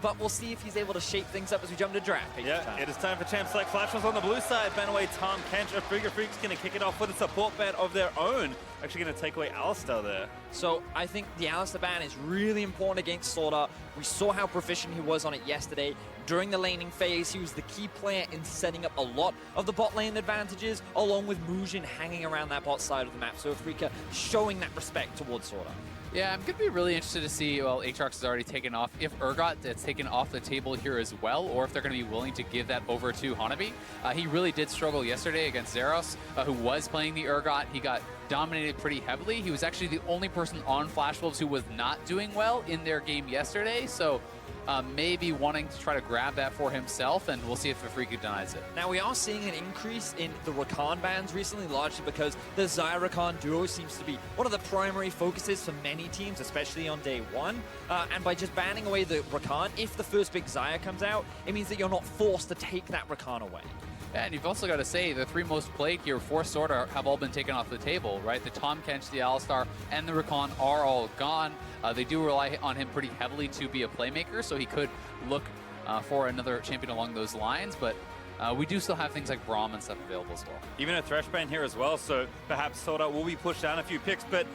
but we'll see if he's able to shape things up as we jump to draft. Yeah, it is time for Champ Select. Flash was on the blue side. Ban away Tom Kench. Afrika Freaks going to kick it off with a support ban of their own. Actually going to take away Alistar there. So I think the Alistar ban is really important against Sword Art. We saw how proficient he was on it yesterday. During the laning phase, he was the key player in setting up a lot of the bot lane advantages, along with Mujin hanging around that bot side of the map. So Afrika showing that respect towards Sword Art. Yeah, I'm going to be really interested to see, well, Aatrox has already taken off, if Urgot that's taken off the table here as well, or if they're going to be willing to give that over to Hanabi. He really did struggle yesterday against Zeros, who was playing the Urgot. He got dominated pretty heavily. He was actually the only person on Flash Wolves who was not doing well in their game yesterday, so maybe wanting to try to grab that for himself, and we'll see if Afrika denies it. Now, we are seeing an increase in the Rakan bans recently, largely because the Xayah-Rakan duo seems to be one of the primary focuses for many teams, especially on day one. And by just banning away the Rakan, if the first big Xayah comes out, it means that you're not forced to take that Rakan away. And you've also got to say the three most played here for Sword Art have all been taken off the table, right? The Tom Kench, the Alistar, and the Rakan are all gone. They do rely on him pretty heavily to be a playmaker, so he could look for another champion along those lines, but we do still have things like Braum and stuff available as well. Even a Thresh ban here as well, so perhaps Sword Art will be pushed down a few picks, but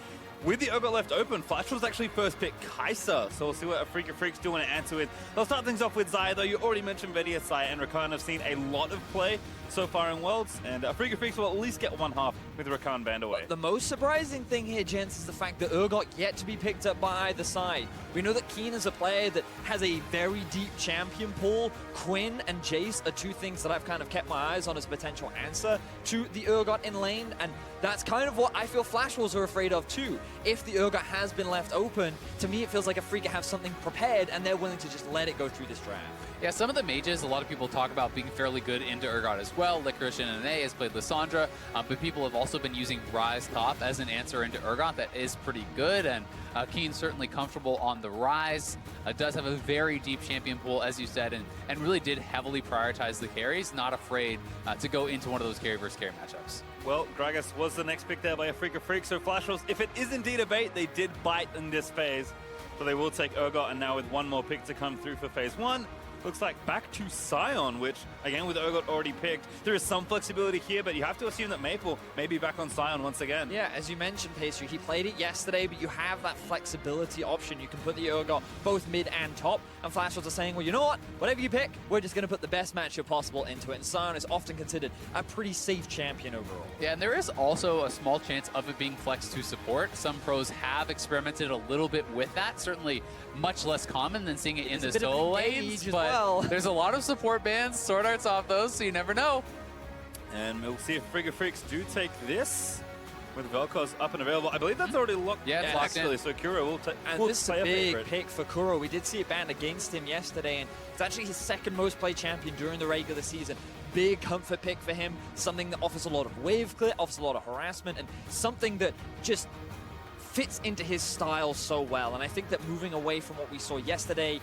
with the Urgot left open, Flash was actually first pick Kai'Sa, so we'll see what Afrika Freaks do want to answer with. They'll start things off with Xayah, though. You already mentioned Vedia, Xayah, and Rakan have seen a lot of play so far in Worlds, and Afrika Freaks will at least get one half with Rakan banned away. But the most surprising thing here, gents, is the fact that Urgot yet to be picked up by either side. We know that Keen is a player that has a very deep champion pool. Quinn and Jace are two things that I've kind of kept my eyes on as a potential answer to the Urgot in lane, and that's kind of what I feel Flash Wolves are afraid of too. If the Urgot has been left open, to me it feels like Afrika have something prepared and they're willing to just let it go through this draft. Yeah, some of the mages, a lot of people talk about being fairly good into Urgot as well. Licorice and NA has played Lissandra, but people have also been using Ryze top as an answer into Urgot that is pretty good, and Keen's certainly comfortable on the Ryze. Does have a very deep champion pool, as you said, and really did heavily prioritize the carries, not afraid to go into one of those carry versus carry matchups. Well, Gragas was the next pick there by Afrika Freaks, so Flash Wolves, if it is indeed a bait, they did bite in this phase. So they will take Urgot, and now with one more pick to come through for phase one, looks like back to Sion, which, again, with Urgot already picked, there is some flexibility here, but you have to assume that Maple may be back on Sion once again. Yeah, as you mentioned, Pastry, he played it yesterday, but you have that flexibility option. You can put the Urgot both mid and top, and Flash Wolves are saying, well, you know what? Whatever you pick, we're just going to put the best matchup possible into it, and Sion is often considered a pretty safe champion overall. Yeah, and there is also a small chance of it being flexed to support. Some pros have experimented a little bit with that, certainly much less common than seeing it in the solo lanes, but there's a lot of support bans. Sword Art's off those, so you never know. And we'll see if Afrika Freaks do take this with Vel'Koz up and available. I believe that's already locked. Yeah, it's locked in. So Kuro will take. And this is a big pick for Kuro. We did see it banned against him yesterday, and it's actually his second most played champion during the regular season. Big comfort pick for him, something that offers a lot of wave clear, offers a lot of harassment, and something that just fits into his style so well. And I think that moving away from what we saw yesterday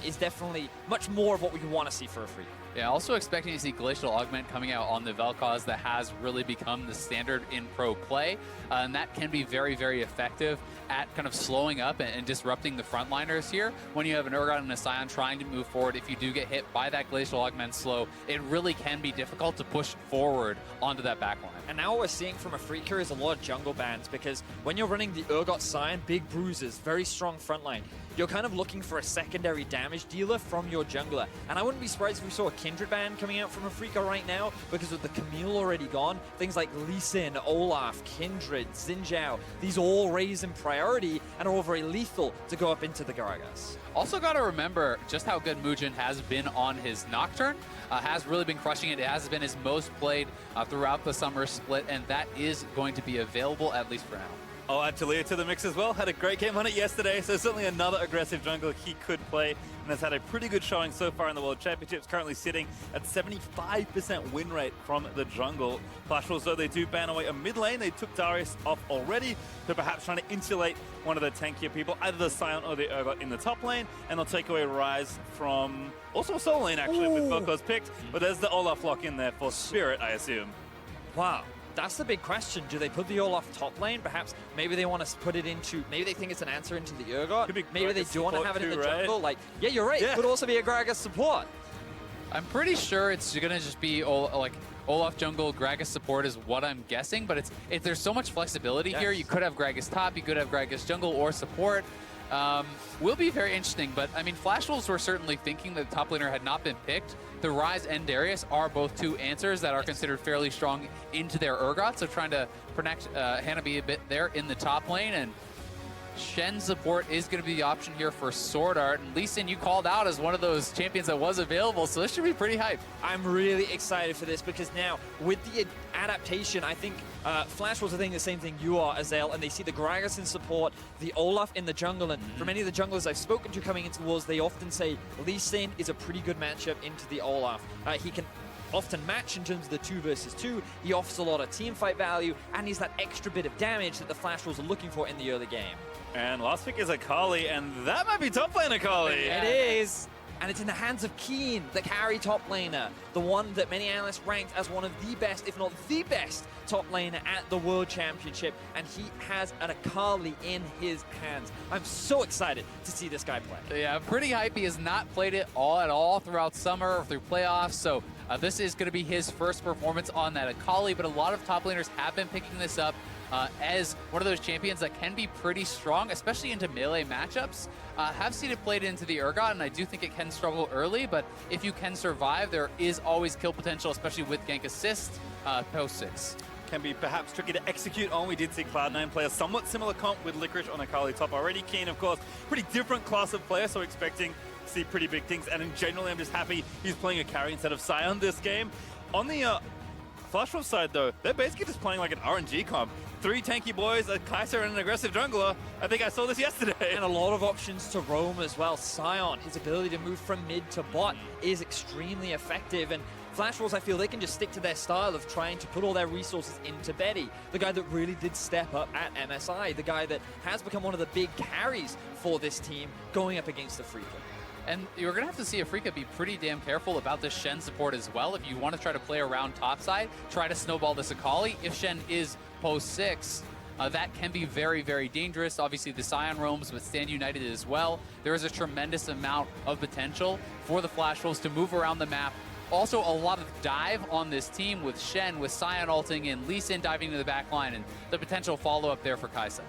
is definitely much more of what we want to see for Afrika. Yeah, also expecting to see Glacial Augment coming out on the Vel'Koz that has really become the standard in pro play, and that can be very, very effective at kind of slowing up and disrupting the frontliners here. When you have an Urgot and a Sion trying to move forward, if you do get hit by that Glacial Augment slow, it really can be difficult to push forward onto that backline. And now what we're seeing from Afrika is a lot of jungle bans, because when you're running the Urgot Sion, big bruises, very strong frontline, you're kind of looking for a secondary damage dealer from your jungler. And I wouldn't be surprised if we saw a Kindred ban coming out from Afrika right now, because with the Camille already gone, things like Lee Sin, Olaf, Kindred, Xin Zhao, these all raise in priority and are all very lethal to go up into the Gragas. Also got to remember just how good Mujin has been on his Nocturne. Has really been crushing it. It has been his most played throughout the summer split, and that is going to be available, at least for now. I'll add Talia to the mix as well. Had a great game on it yesterday, so certainly another aggressive jungler he could play, and has had a pretty good showing so far in the World Championships, currently sitting at 75% win rate from the jungle. Flash Wolves, though, they do ban away a mid lane. They took Darius off already, so perhaps trying to insulate one of the tankier people, either the Sion or the Urgot in the top lane, and they'll take away Ryze from also a solo lane, actually, with Vel'Koz picked, but there's the Olaf lock in there for Spirit, I assume. Wow. That's the big question. Do they put the Olaf top lane? Perhaps maybe they want to put it into, maybe they think it's an answer into the Urgot. Maybe they do want to have it in the jungle. Like, yeah, you're right. It could also be a Gragas support. I'm pretty sure it's going to just be like Olaf jungle, Gragas support is what I'm guessing, but there's so much flexibility here. You could have Gragas top, you could have Gragas jungle or support. Will be very interesting, but I mean, Flash Wolves were certainly thinking that the top laner had not been picked. The Ryze and Darius are both two answers that are considered fairly strong into their Urgot, so trying to protect Hanabi a bit there in the top lane, and Shen support is going to be the option here for Sword Art. And Lee Sin, you called out as one of those champions that was available, so this should be pretty hype. I'm really excited for this because now, with the adaptation, I think Flash Wolves are thinking the same thing you are, Azael, and they see the Gragas in support, the Olaf in the jungle, and for many of the junglers I've spoken to coming into the Wars, they often say Lee Sin is a pretty good matchup into the Olaf. He can often match in terms of the 2 versus 2. He offers a lot of team fight value, and he's that extra bit of damage that the Flash Wolves are looking for in the early game. And last pick is Akali, and that might be top lane Akali. It is. And it's in the hands of Keen, the carry top laner, the one that many analysts ranked as one of the best, if not the best, top laner at the World Championship. And he has an Akali in his hands. I'm so excited to see this guy play. Yeah, pretty hype. He has not played it at all throughout summer or through playoffs, so this is going to be his first performance on that Akali, but a lot of top laners have been picking this up as one of those champions that can be pretty strong, especially into melee matchups. Have seen it played into the Urgot, and I do think it can struggle early, but if you can survive, there is always kill potential, especially with gank assist post 6. Can be perhaps tricky to execute on. We did see Cloud9 play a somewhat similar comp with Licorice on Akali top already. Keen, of course, pretty different class of player, so expecting to see pretty big things. And in generally, I'm just happy he's playing a carry instead of Sion this game. On the Flash Wolves side, though, they're basically just playing like an RNG comp. 3 tanky boys, a Kai'Sa, and an aggressive jungler. I think I saw this yesterday. And a lot of options to roam as well. Sion, his ability to move from mid to bot is extremely effective. And Flash Wolves, I feel they can just stick to their style of trying to put all their resources into Betty, the guy that really did step up at MSI, the guy that has become one of the big carries for this team going up against the Freaka. And you're going to have to see Afrika be pretty damn careful about this Shen support as well. If you want to try to play around topside, try to snowball this Akali. If Shen is post 6, that can be very, very dangerous. Obviously, the Sion roams, but Stand United as well. There is a tremendous amount of potential for the Flash Wolves to move around the map. Also, a lot of dive on this team with Shen, with Sion ulting in, Lee Sin diving into the back line, and the potential follow-up there for Kai'Sa.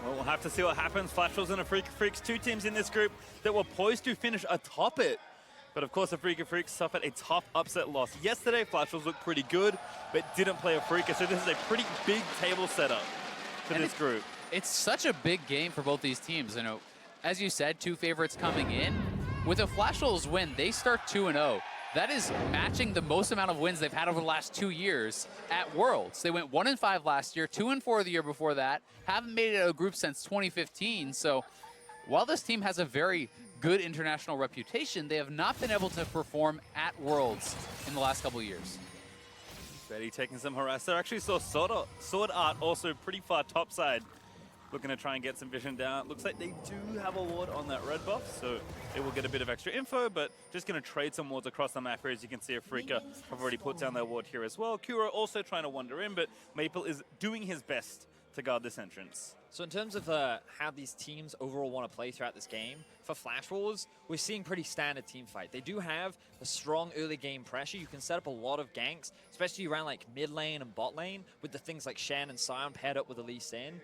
Well, we'll have to see what happens. Flash Wolves and Afrika Freaks, 2 teams in this group that were poised to finish atop it. But of course, Afrika Freaks suffered a tough upset loss yesterday. Flash Wolves looked pretty good, but didn't play Afrika. So this is a pretty big table setup for this group. It's such a big game for both these teams. You know, as you said, 2 favorites coming in. With a Flash Wolves win, they start 2-0. That is matching the most amount of wins they've had over the last 2 years at Worlds. They went 1-5 last year, 2-4 the year before that. Haven't made it a group since 2015. So while this team has a very good international reputation, they have not been able to perform at Worlds in the last couple of years. Betty taking some harass there. Actually saw Sword Art also pretty far topside, looking to try and get some vision down. Looks like they do have a ward on that red buff, so it will get a bit of extra info, but just going to trade some wards across the map here. As you can see, Afrika have already put down their ward here as well. Kuro also trying to wander in, but Maple is doing his best to guard this entrance. So in terms of how these teams overall want to play throughout this game, for Flash Wolves, we're seeing pretty standard team fight. They do have a strong early game pressure. You can set up a lot of ganks, especially around like mid lane and bot lane with the things like Shen and Sion paired up with Lee Sin.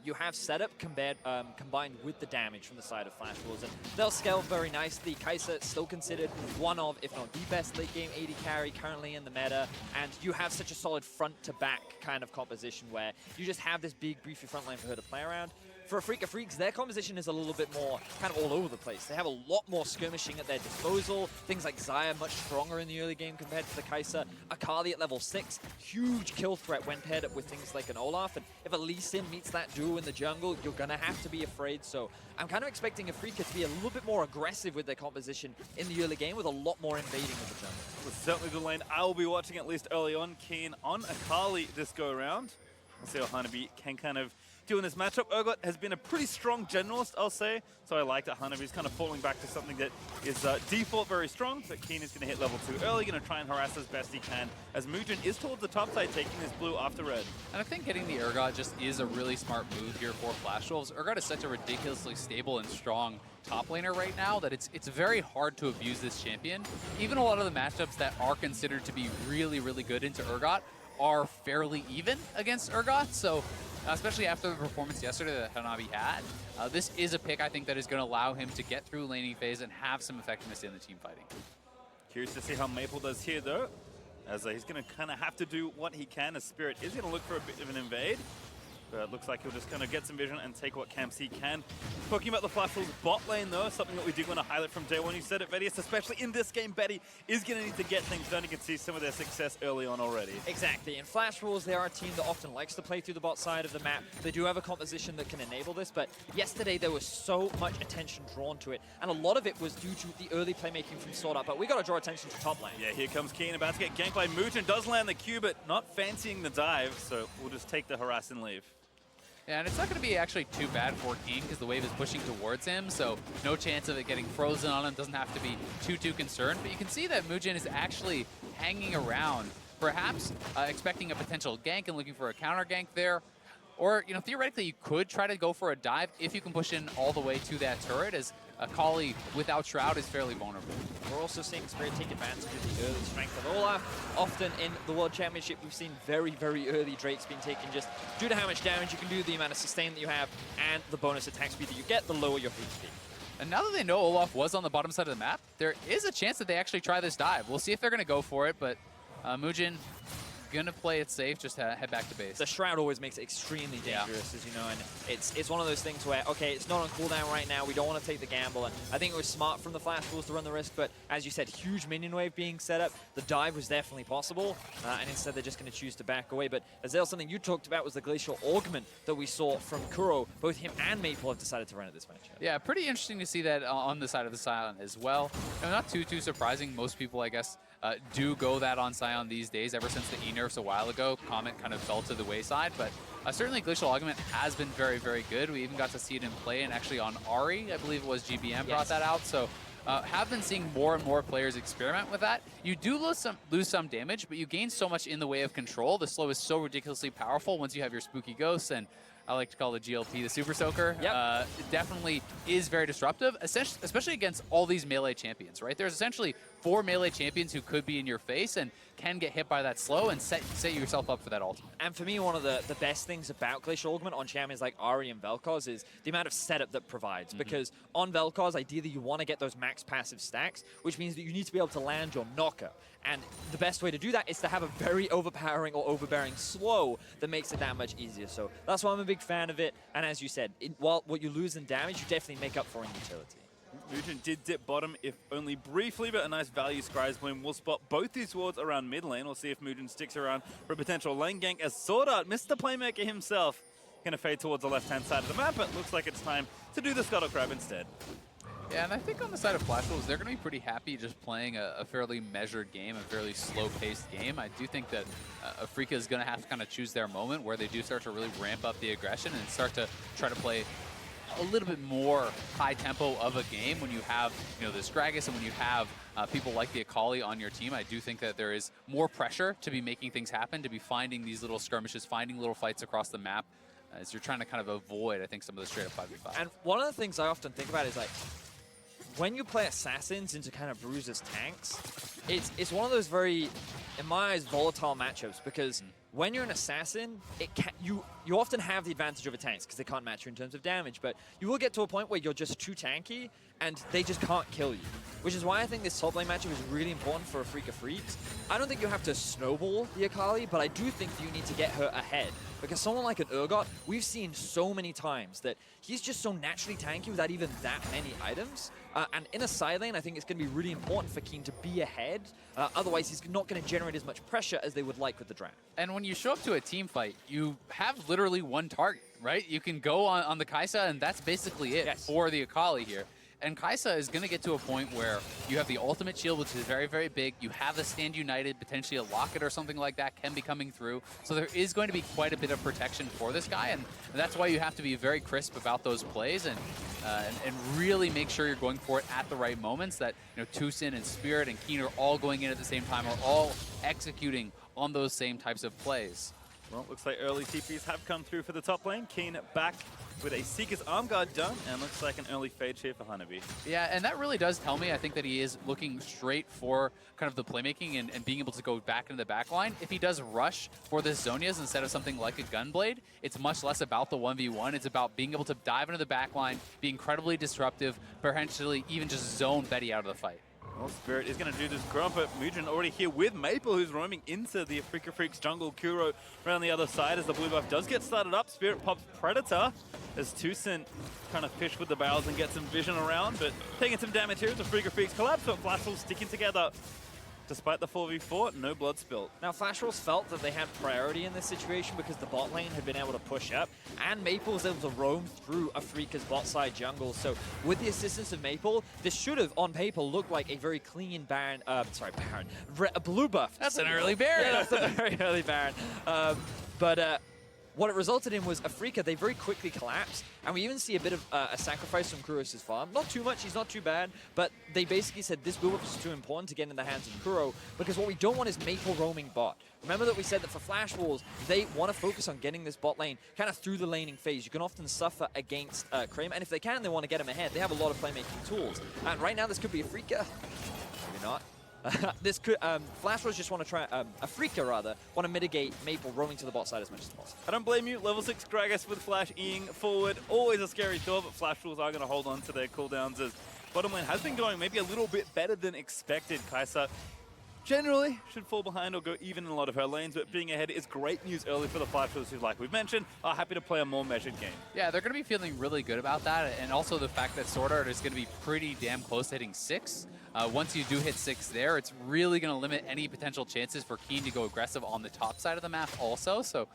You have setup combined with the damage from the side of Flash Wolves, and they'll scale very nicely. Kai'Sa still considered one of, if not the best late game AD carry currently in the meta, and you have such a solid front to back kind of composition where you just have this big beefy front line for her to play around. For Afrika Freaks, their composition is a little bit more kind of all over the place. They have a lot more skirmishing at their disposal. Things like Xayah much stronger in the early game compared to the Kai'Sa. Akali at level 6, huge kill threat when paired up with things like an Olaf. And if a Lee Sin meets that duo in the jungle, you're going to have to be afraid. So I'm kind of expecting Afrika to be a little bit more aggressive with their composition in the early game with a lot more invading of the jungle. Well, certainly the lane I will be watching at least early on. Keen on Akali this go around. We'll see how Hanabi can kind of doing this matchup. Urgot has been a pretty strong generalist, I'll say, so I like that Hanabi's kind of falling back to something that is default very strong, but Keen is going to hit level 2 early, going to try and harass as best he can, as Mujin is towards the top side, taking this blue after red. And I think hitting the Urgot just is a really smart move here for Flash Wolves. Urgot is such a ridiculously stable and strong top laner right now that it's very hard to abuse this champion. Even a lot of the matchups that are considered to be really, really good into Urgot are fairly even against Urgot, so especially after the performance yesterday that Hanabi had, this is a pick I think that is going to allow him to get through laning phase and have some effectiveness in the team fighting. Curious to see how Maple does here though, as he's going to kind of have to do what he can, as Spirit is going to look for a bit of an invade. But it looks like he'll just kind of get some vision and take what camps he can. Talking about the Flash Wolves bot lane, though, something that we did want to highlight from day one. You said it, Betty, especially in this game, Betty is going to need to get things done. You can see some of their success early on already. Exactly. In Flash Wolves, they are a team that often likes to play through the bot side of the map. They do have a composition that can enable this, but yesterday there was so much attention drawn to it, and a lot of it was due to the early playmaking from Sword Art, but we got to draw attention to top lane. Yeah, here comes Keen, about to get ganked by Mujin. Does land the Q, but not fancying the dive, so we'll just take the harass and leave. Yeah, and it's not going to be actually too bad for King because the wave is pushing towards him, so no chance of it getting frozen on him. Doesn't have to be too concerned. But you can see that Mujin is actually hanging around, perhaps expecting a potential gank and looking for a counter gank there. Or, you know, theoretically, you could try to go for a dive if you can push in all the way to that turret, as Akali without Shroud is fairly vulnerable. We're also seeing Spirit take advantage of the early strength of Olaf. Often in the World Championship, we've seen very, very early Drakes being taken just due to how much damage you can do, the amount of sustain that you have, and the bonus attack speed that you get, the lower your HP. And now that they know Olaf was on the bottom side of the map, there is a chance that they actually try this dive. We'll see if they're going to go for it, but Mujin gonna play it safe, just head back to base. The Shroud always makes it extremely dangerous, as you know, and it's one of those things where, okay, it's not on cooldown right now, we don't want to take the gamble, and I think it was smart from the Flash Wolves to run the risk, but as you said, huge minion wave being set up, the dive was definitely possible, and instead they're just going to choose to back away. But Azale, something you talked about was the Glacial Augment that we saw from Kuro. Both him and Maple have decided to run at this matchup. Yeah, pretty interesting to see that on the side of the Silent as well. You know, not too surprising. Most people, I guess, do go that on Sion these days. Ever since the E-nerfs a while ago, Comet kind of fell to the wayside, but certainly Glacial Augment has been very, very good. We even got to see it in play, and actually on Ahri, I believe it was GBM brought that out. So have been seeing more and more players experiment with that. You do lose some damage, but you gain so much in the way of control. The slow is so ridiculously powerful once you have your spooky ghosts, and I like to call the GLP the Super Soaker. Yep. It definitely is very disruptive, especially against all these melee champions, right? There's essentially 4 melee champions who could be in your face and can get hit by that slow and set yourself up for that ultimate. And for me, one of the best things about Glacial Augment on champions like Ahri and Vel'Koz is the amount of setup that provides. Because on Vel'Koz, ideally you want to get those max passive stacks, which means that you need to be able to land your knocker. And the best way to do that is to have a very overpowering or overbearing slow that makes it that much easier. So that's why I'm a big fan of it. And as you said, while what you lose in damage, you definitely make up for in utility. Mujin did dip bottom, if only briefly, but a nice value Scry's win. We'll spot both these wards around mid lane. We'll see if Mujin sticks around for a potential lane gank, as Sword Art, Mr. Playmaker himself, going to fade towards the left-hand side of the map, but looks like it's time to do the Scuttle Crab instead. Yeah, and I think on the side of Flash Wolves, they're going to be pretty happy just playing a fairly measured game, a fairly slow-paced game. I do think that Afrika is going to have to kind of choose their moment where they do start to really ramp up the aggression and start to try to play a little bit more high tempo of a game when you have, you know, this Gragas and when you have people like the Akali on your team. I do think that there is more pressure to be making things happen, to be finding these little skirmishes, finding little fights across the map as you're trying to kind of avoid, I think, some of the straight-up 5v5. And one of the things I often think about is, like, when you play assassins into kind of Bruiser's tanks, it's one of those very, in my eyes, volatile matchups, because when you're an assassin, you often have the advantage over tanks because they can't match you in terms of damage, but you will get to a point where you're just too tanky and they just can't kill you, which is why I think this top lane matchup is really important for Afrika Freaks. I don't think you have to snowball the Akali, but I do think you need to get her ahead, because someone like an Urgot, we've seen so many times that he's just so naturally tanky without even that many items. And in a side lane, I think it's going to be really important for Keen to be ahead. Otherwise, he's not going to generate as much pressure as they would like with the draft. And when you show up to a team fight, you have literally one target, right? You can go on the Kaisa, and that's basically it for the Akali here. And Kaisa is going to get to a point where you have the ultimate shield, which is very, very big. You have the Stand United, potentially a Locket or something like that can be coming through. So there is going to be quite a bit of protection for this guy, and that's why you have to be very crisp about those plays and really make sure you're going for it at the right moments. That Tucson and Spirit and Keen are all going in at the same time, are all executing on those same types of plays. Well, looks like early TPs have come through for the top lane. Keen back with a Seeker's Arm Guard done, and looks like an early fade here for Hanabi. Yeah, and that really does tell me, I think, that he is looking straight for kind of the playmaking and being able to go back into the back line. If he does rush for this Zhonya's instead of something like a Gunblade, it's much less about the 1v1. It's about being able to dive into the back line, be incredibly disruptive, potentially even just zone Betty out of the fight. Well, Spirit is going to do this grump, but Mujin already here with Maple, who's roaming into the Afrika Freaks jungle. Kuro around the other side as the blue buff does get started up. Spirit pops Predator as Tucson kind of fish with the barrels and get some vision around, but taking some damage here as the Afrika Freaks collapse, but Flash will sticking together. Despite the 4v4, no blood spilt. Now, Flash Rolls felt that they had priority in this situation because the bot lane had been able to push up, and Maple was able to roam through Afrika's bot side jungle. So, with the assistance of Maple, this should have, on paper, looked like a very clean Baron, a blue buff. That's an early Baron. Yeah, that's a very early Baron. What it resulted in was Afrika, they very quickly collapsed, and we even see a bit of a sacrifice from Kuros' farm. Not too much, he's not too bad, but they basically said this build-up is too important to get in the hands of Kuro, because what we don't want is Maple roaming bot. Remember that we said that for Flash Wars, they want to focus on getting this bot lane kind of through the laning phase. You can often suffer against Kramer, and if they can, they want to get him ahead. They have a lot of playmaking tools. And right now, this could be Afrika. Maybe not. This could, Flash Wars just want to try, Afrika rather, want to mitigate Maple roaming to the bot side as much as possible. I don't blame you. Level 6 Gragas with Flash eing forward. Always a scary thought, but Flash Rules are going to hold on to their cooldowns as bottom lane has been going maybe a little bit better than expected. Kaisa generally should fall behind or go even in a lot of her lanes, but being ahead is great news early for the Flash Rules who, like we've mentioned, are happy to play a more measured game. Yeah, they're going to be feeling really good about that, and also the fact that Sword Art is going to be pretty damn close to hitting 6. Once you do hit 6 there, it's really going to limit any potential chances for Keen to go aggressive on the top side of the map also. So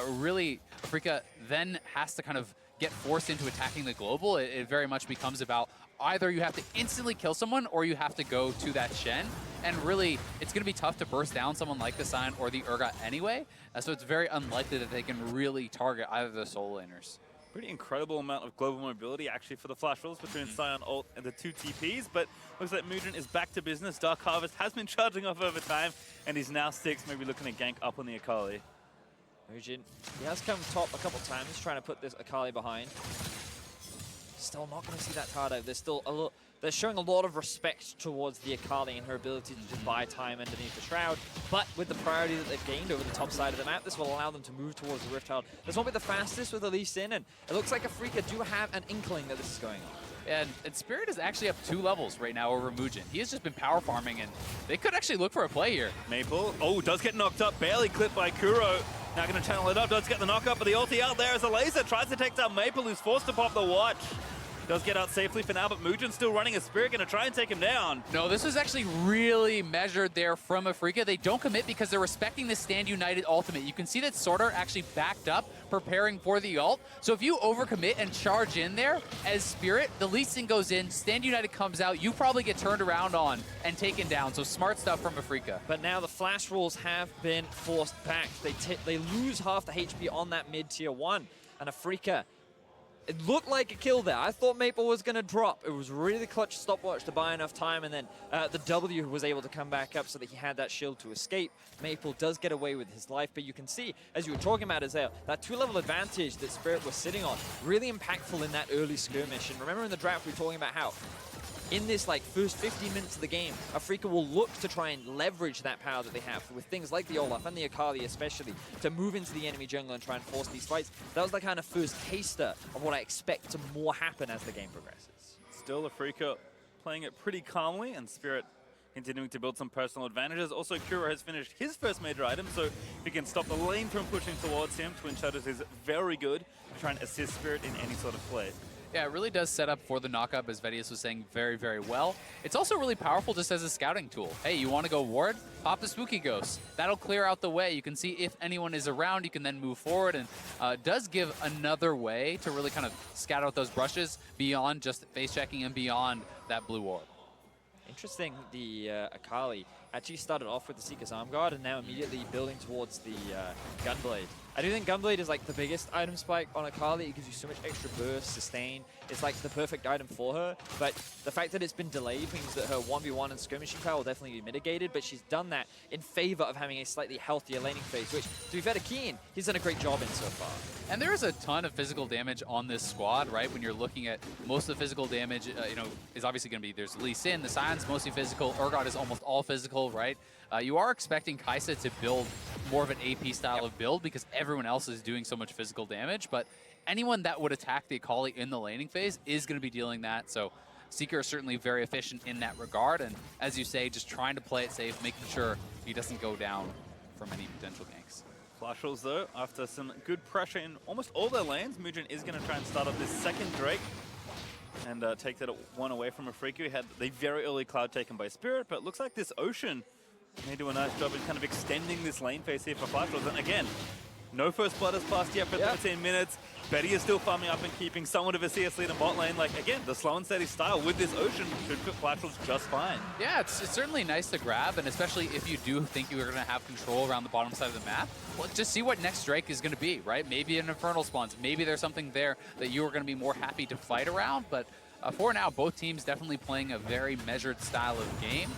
really, Afrika then has to kind of get forced into attacking the global. It very much becomes about either you have to instantly kill someone or you have to go to that Shen. And really, it's going to be tough to burst down someone like the Sion or the Urgot anyway. So it's very unlikely that they can really target either of the solo laners. Pretty incredible amount of global mobility actually for the Flash Rolls between Sion ult and the 2 TPs, but looks like Mudrin is back to business. Dark Harvest has been charging off over time, and he's now 6, maybe looking to gank up on the Akali. Mujin, he has come top a couple times, trying to put this Akali behind. Still not going to see that card out. There's still a lot. They're showing a lot of respect towards the Akali and her ability to just buy time underneath the Shroud. But with the priority that they've gained over the top side of the map, this will allow them to move towards the Rift Herald. This won't be the fastest with Elise in, and it looks like Afrika do have an inkling that this is going on. And Spirit is actually up 2 levels right now over Mujin. He has just been power farming, and they could actually look for a play here. Maple, does get knocked up, barely clipped by Kuro. Now going to channel it up, does get the knock up, but the ulti out there as a laser tries to take down Maple, who's forced to pop the watch. Does get out safely for now, but Mujin's still running a Spirit, going to try and take him down. No, this is actually really measured there from Afrika. They don't commit because they're respecting the Stand United ultimate. You can see that Sword Art actually backed up, preparing for the ult. So if you overcommit and charge in there as Spirit, the Lee Sin goes in, Stand United comes out, you probably get turned around on and taken down. So smart stuff from Afrika. But now the Flash Rolls have been forced back. They lose half the HP on that mid-tier 1, and Afrika, it looked like a kill there. I thought Maple was going to drop. It was really clutch stopwatch to buy enough time, and then the W was able to come back up so that he had that shield to escape. Maple does get away with his life, but you can see, as you were talking about, Azale, that 2-level advantage that Spirit was sitting on, really impactful in that early skirmish. And remember in the draft we were talking about how in this first 15 minutes of the game, Afrika will look to try and leverage that power that they have with things like the Olaf and the Akali especially to move into the enemy jungle and try and force these fights. That was the kind of first taster of what I expect to more happen as the game progresses. Still Afrika playing it pretty calmly, and Spirit continuing to build some personal advantages. Also, Kuro has finished his first major item, so if he can stop the lane from pushing towards him, Twin Shutters is very good to try and assist Spirit in any sort of play. Yeah, it really does set up for the knockup, as Vedius was saying, very, very well. It's also really powerful just as a scouting tool. Hey, you want to go ward? Pop the Spooky Ghost. That'll clear out the way. You can see if anyone is around, you can then move forward, and does give another way to really kind of scout out those brushes beyond just face checking and beyond that blue orb. Interesting, the Akali actually started off with the Seeker's Arm Guard and now immediately building towards the Gunblade. I do think Gunblade is like the biggest item spike on Akali. It gives you so much extra burst, sustain. It's like the perfect item for her, but the fact that it's been delayed means that her 1v1 and skirmishing power will definitely be mitigated, but she's done that in favor of having a slightly healthier laning phase, which, to be fair to Keen, he's done a great job in so far. And there is a ton of physical damage on this squad, right? When you're looking at most of the physical damage, you know, is obviously going to be, there's Lee Sin, the Sion's mostly physical, Urgot is almost all physical, right? You are expecting Kai'Sa to build more of an AP style of build because everyone else is doing so much physical damage, but anyone that would attack the Akali in the laning phase is going to be dealing that, so Seeker is certainly very efficient in that regard, and as you say, just trying to play it safe, making sure he doesn't go down from any potential ganks. Flash Wolves, though, after some good pressure in almost all their lanes, Mugen is going to try and start up this second Drake and take that one away from Afrika. He had the very early Cloud taken by Spirit, but it looks like this Ocean may do a nice job in kind of extending this lane phase here for Flash Wolves. And again, no first blood has passed yet for 13 minutes. Betty is still farming up and keeping somewhat of a CS lead in bot lane. Like, again, the slow and steady style with this Ocean should fit Flash Wolves just fine. Yeah, it's certainly nice to grab, and especially if you do think you're going to have control around the bottom side of the map, well, just see what next Drake is going to be, right? Maybe an Infernal spawns. Maybe there's something there that you are going to be more happy to fight around, but for now, both teams definitely playing a very measured style of game.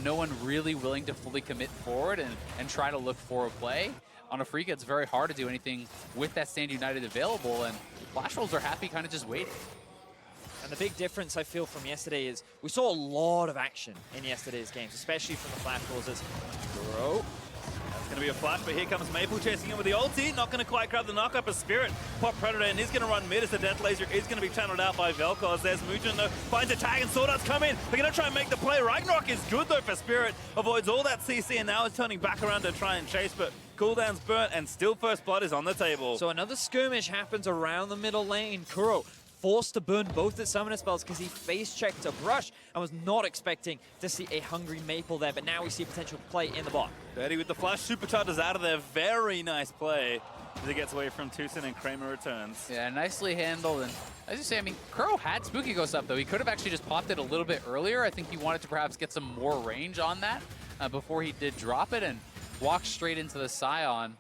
No one really willing to fully commit forward and try to look for a play. On Afrika, it's very hard to do anything with that Stand United available, and Flash Wolves are happy kind of just waiting. And the big difference I feel from yesterday is we saw a lot of action in yesterday's games, especially from the Flash Wolves as Bro. That's going to be a flash, but here comes Maple chasing him with the ulti. Not going to quite grab the knock-up as Spirit. Pop Predator and is going to run mid as the Death Laser is going to be channeled out by Vel'Koz. There's Mugen, though, finds a tag and Sword Arts come in. They're going to try and make the play. Ragnarok is good, though, for Spirit. Avoids all that CC and now is turning back around to try and chase, but cooldown's burnt and still first blood is on the table. So another skirmish happens around the middle lane. Kuro forced to burn both the summoner spells because he face-checked a brush and was not expecting to see a hungry Maple there, but now we see a potential play in the bot. Dirty with the flash, supercharges out of there. Very nice play as he gets away from Tucson and Kramer returns. Yeah, nicely handled. And as you say, I mean, Kuro had Spooky Ghost up, though. He could have actually just popped it a little bit earlier. I think he wanted to perhaps get some more range on that before he did drop it and walk straight into the Scion.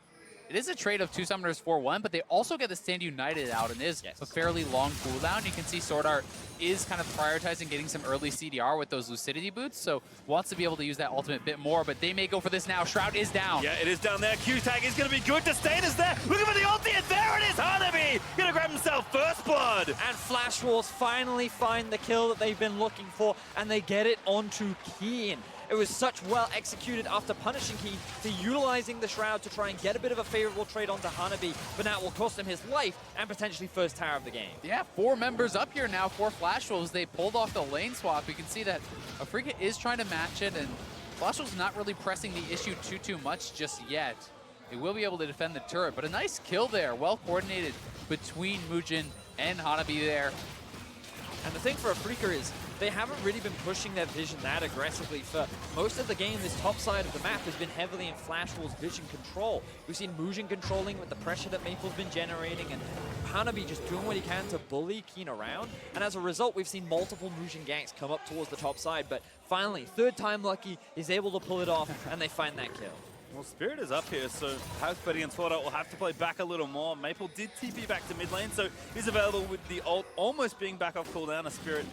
It is a trade of 2 summoners for 1, but they also get the Stand United out, and is a fairly long cooldown. You can see Sword Art is kind of prioritizing getting some early CDR with those Lucidity boots, so wants to be able to use that ultimate bit more, but they may go for this now. Shroud is down. Yeah, it is down there. Q-Tag is going to be good. Disdain is there. Looking for the ulti, and there it is. Hanabi going to grab himself first blood. And Flash Wolves finally find the kill that they've been looking for, and they get it onto Keen. It was such well executed after punishing Keen to utilizing the Shroud to try and get a bit of a favorable trade onto Hanabi, but now it will cost him his life and potentially first tower of the game. Yeah, 4 members up here now for Flash Wolves. They pulled off the lane swap. You can see that Afrika is trying to match it, and Flash Wolves not really pressing the issue too much just yet. They will be able to defend the turret, but a nice kill there. Well coordinated between Mugen and Hanabi there. And the thing for Afrika is they haven't really been pushing their vision that aggressively for most of the game. This top side of the map has been heavily in Flash Wolves' vision control. We've seen Mugen controlling with the pressure that Maple's been generating, and Hanabi just doing what he can to bully Keen around. And as a result, we've seen multiple Mugen ganks come up towards the top side, but finally, 3rd time lucky, he's able to pull it off, and they find that kill. Well, Spirit is up here, so House Betty and Sword Art will have to play back a little more. Maple did TP back to mid lane, so he's available with the ult almost being back off cooldown. A Spirit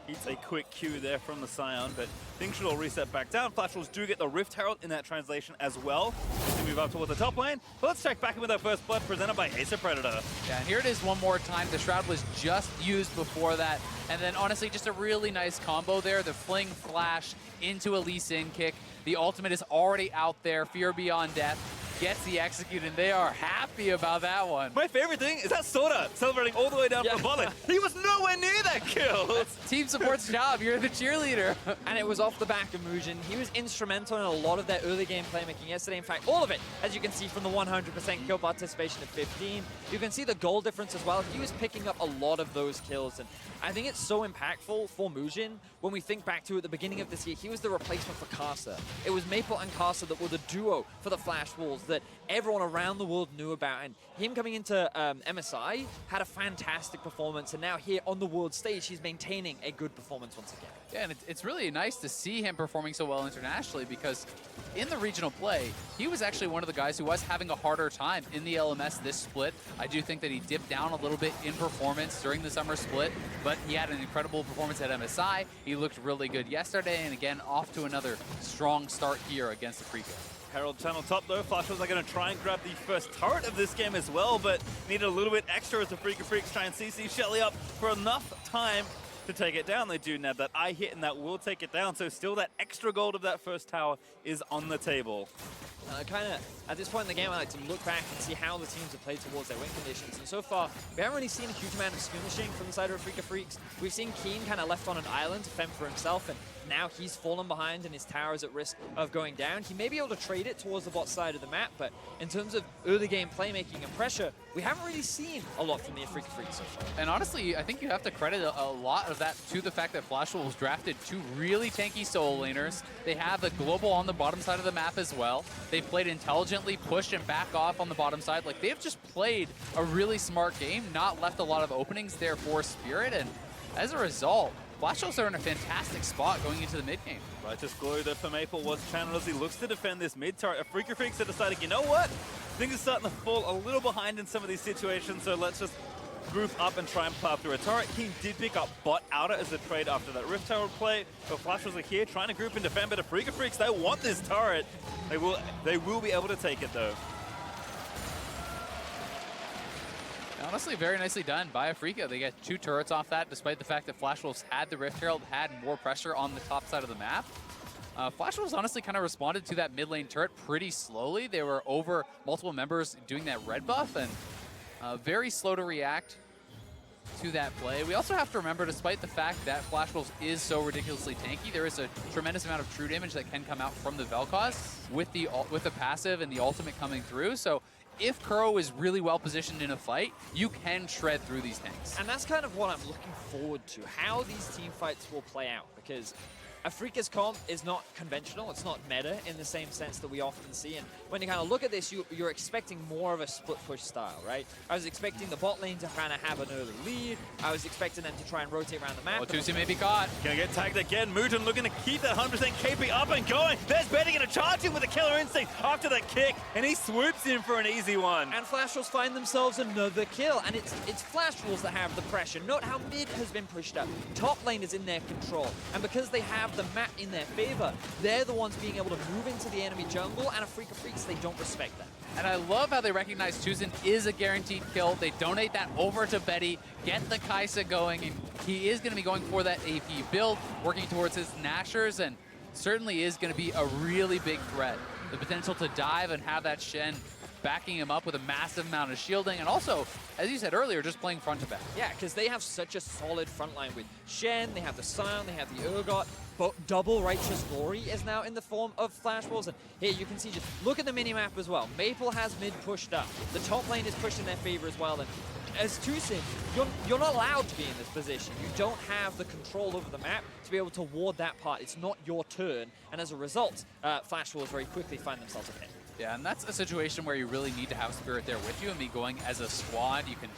eats a quick Q there from the Scion, but things should all reset back down. Flash Wolves do get the Rift Herald in that translation as well. As we move up towards the top lane, but let's check back in with our first blood presented by Acer Predator. Yeah, and here it is one more time. The Shroud was just used before that, and then honestly, just a really nice combo there. The Fling Flash into a Lee Sin kick. The ultimate is already out there, Fear Beyond Death. gets the execute, and they are happy about that one. My favorite thing is that Soda celebrating all the way down from the bottom. He was nowhere near that kill. Team support's job. You're the cheerleader. And it was off the back of Mujin. He was instrumental in a lot of their early game playmaking yesterday. In fact, all of it, as you can see from the 100% kill participation at 15. You can see the goal difference as well. He was picking up a lot of those kills. And I think it's so impactful for Mujin when we think back to at the beginning of this year, he was the replacement for Casa. It was Maple and Casa that were the duo for the Flash Wolves that everyone around the world knew about. And him coming into MSI had a fantastic performance. And now here on the world stage, he's maintaining a good performance once again. Yeah, and it's really nice to see him performing so well internationally because in the regional play, he was actually one of the guys who was having a harder time in the LMS this split. I do think that he dipped down a little bit in performance during the summer split, but he had an incredible performance at MSI. He looked really good yesterday, and again, off to another strong start here against Afrika. Herald channel top though. Flashers are going to try and grab the first turret of this game as well, but needed a little bit extra as the Afrika Freaks try and CC Shelly up for enough time to take it down. They do nab that eye hit, and that will take it down. So still that extra gold of that first tower is on the table. Kind of, at this point in the game, I like to look back and see how the teams have played towards their win conditions. And so far, we haven't really seen a huge amount of skirmishing from the side of Afrika Freaks. We've seen Keen kind of left on an island to fend for himself, and now he's fallen behind and his tower is at risk of going down. He may be able to trade it towards the bot side of the map, but in terms of early game playmaking and pressure, we haven't really seen a lot from the Afrika Freaks so far. And honestly, I think you have to credit a lot of that to the fact that Flash Wolves drafted two really tanky solo laners. They have the global on the bottom side of the map as well. They played intelligently, pushed and back off on the bottom side. Like, they've just played a really smart game, not left a lot of openings there for Spirit, and as a result, Flash Wolves are in a fantastic spot going into the mid game. Righteous Glory though for Maple was channeled as he looks to defend this mid turret. Afrika Freaks have decided, you know what? Things are starting to fall a little behind in some of these situations, so let's just group up and try and plow through a turret. King did pick up bot outer as a trade after that Rift Tower play, but Flash was here trying to group and defend, but Afrika Freaks, they want this turret. They will be able to take it though. Honestly, very nicely done by Afrika. They get two turrets off that, despite the fact that Flash Wolves had the Rift Herald, had more pressure on the top side of the map. Flash Wolves honestly kind of responded to that mid lane turret pretty slowly. They were over multiple members doing that red buff, and very slow to react to that play. We also have to remember, despite the fact that Flash Wolves is so ridiculously tanky, there is a tremendous amount of true damage that can come out from the Vel'Koz with the passive and the ultimate coming through. So if Kuro is really well positioned in a fight, you can shred through these tanks. And that's kind of what I'm looking forward to, how these team fights will play out, because Afrika's comp is not conventional, it's not meta in the same sense that we often see, and when you kind of look at this, you're expecting more of a split push style, right? I was expecting the bot lane to kind of have an early lead, I was expecting them to try and rotate around the map. Oh, Tusi may be caught. Gonna get tagged again. Mujin looking to keep that 100% KP up and going. There's Betty gonna charge him with a killer instinct after the kick, and he swoops in for an easy one. And Flash Wolves find themselves another kill, and it's Flash Wolves that have the pressure. Note how mid has been pushed up. Top lane is in their control, and because they have the map in their favor, they're the ones being able to move into the enemy jungle, and Afrika Freaks, they don't respect that. And I love how they recognize Tuzin is a guaranteed kill. They donate that over to Betty, get the Kaisa going, and he is going to be going for that AP build, working towards his Nashers, and certainly is going to be a really big threat. The potential to dive and have that Shen backing him up with a massive amount of shielding, and also, as you said earlier, just playing front to back. Yeah, because they have such a solid front line with Shen, they have the Scion, they have the Urgot, but double Righteous Glory is now in the form of Flash Wolves, and here you can see, just look at the minimap as well. Maple has mid pushed up, the top lane is pushed in their favor as well, and as Tusin, you're not allowed to be in this position. You don't have the control over the map to be able to ward that part. It's not your turn, and as a result, Flash Wolves very quickly find themselves ahead. Yeah, and that's a situation where you really need to have Spirit there with you and be going as a squad. You can,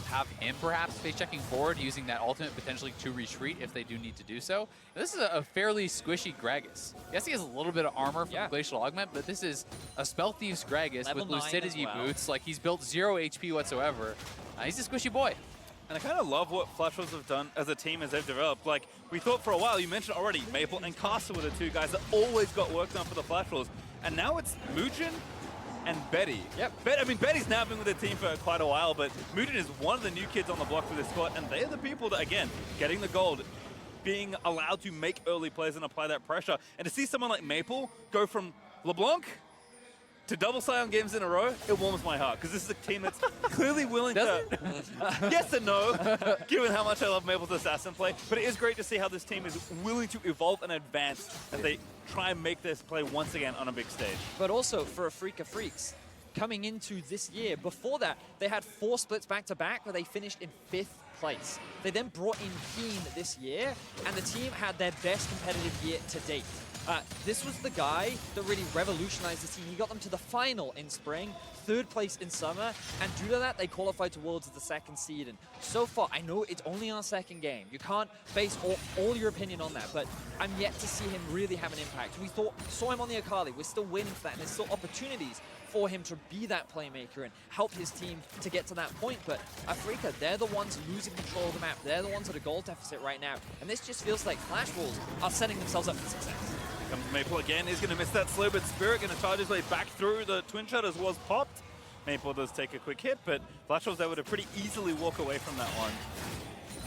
have him perhaps face checking forward, using that ultimate potentially to retreat if they do need to do so. And this is a fairly squishy Gragas. Yes, he has a little bit of armor from Glacial Augment, but this is a Spell Thieves Gragas Level with 9 Lucidity as well. boots. Like, he's built 0 HP whatsoever. He's a squishy boy. And I kind of love what Flash Wolves have done as a team as they've developed. Like, we thought for a while, you mentioned already, Maple and Casa were the two guys that always got work done for the Flash Wolves. And now it's Mujin and Betty. Yep. Betty's now been with the team for quite a while, but Mujin is one of the new kids on the block for this squad, and they are the people that, again, getting the gold, being allowed to make early plays and apply that pressure. And to see someone like Maple go from LeBlanc to double Sion games in a row, it warms my heart because this is a team that's clearly willing to. Yes and no, given how much I love Maple's assassin play. But it is great to see how this team is willing to evolve and advance as they try and make this play once again on a big stage. But also for Afrika Freaks, coming into this year, before that, they had 4 splits back-to-back where they finished in 5th place. They then brought in Keen this year, and the team had their best competitive year to date. This was the guy that really revolutionized the team. He got them to the final in spring, 3rd place in summer, and due to that, they qualified towards the 2nd seed. And so far, I know it's only our 2nd game. You can't base all your opinion on that, but I'm yet to see him really have an impact. We saw him on the Akali. We're still waiting for that, and there's still opportunities for him to be that playmaker and help his team to get to that point. But Afrika, they're the ones losing control of the map. They're the ones at a goal deficit right now. And this just feels like Flash Wolves are setting themselves up for success. Comes Maple again, he's going to miss that slow, but Spirit going to charge his way back through. The Twin Shadows was popped. Maple does take a quick hit, but Flash was able to pretty easily walk away from that one.